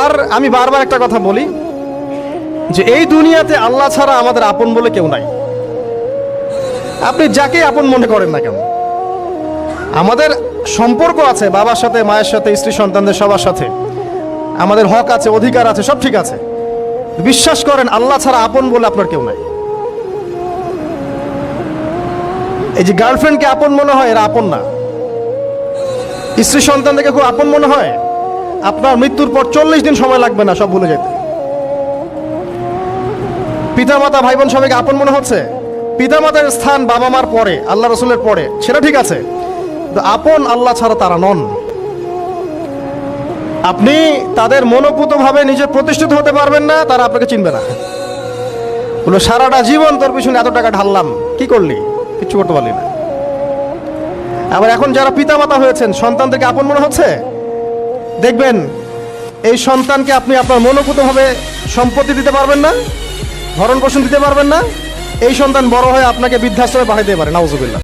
আর আমি বারবার একটা কথা বলি যে এই দুনিয়াতে আল্লাহ ছাড়া আমাদের আপন বলে কেউ নাই। আপনি যাকে আপন মনে করেন না কেন, আমাদের সম্পর্ক আছে বাবার সাথে, মায়ের সাথে, স্ত্রী সন্তানদের সবার সাথে, আমাদের হক আছে, অধিকার আছে, সব ঠিক আছে। বিশ্বাস করেন আল্লাহ ছাড়া আপন বলে আপনার কেউ নাই। এই যে গার্লফ্রেন্ডকে আপন মনে হয়, এরা আপন না। স্ত্রী সন্তানদেরকে খুব আপন মনে হয়, আপনার মৃত্যুর পর 40 দিন সময় লাগবে না সব ভুলে যেতে। পিতামাতা, ভাই বোন সবাইকে আপন মনে হচ্ছে। পিতামাতার স্থান বাবা মার পরে, আল্লাহ রসুলের পরে, সেটা ঠিক আছে, আপন আল্লাহ ছাড়া তারা নন। আপনি তাদের মনোপুতভাবে নিজে প্রতিষ্ঠিত হতে পারবেন না, তারা আপনাকে চিনবে না। বলো সারাটা জীবন তোর পিছনে এত টাকা ঢাললাম, কি করলি? কিচ্ছু করতে পারলি না। আবার এখন যারা পিতামাতা হয়েছেন, সন্তানদেরকে আপন মনে হচ্ছে, দেখবেন এই সন্তানকে আপনি আপনার মনোপুতভাবে সম্পত্তি দিতে পারবেন না, ভরণ পোষণ দিতে পারবেন না, এই সন্তান বড় হয়ে আপনাকে বৃদ্ধাশ্রমে পাঠাইতে পারে, নাউজুবিল্লাহ।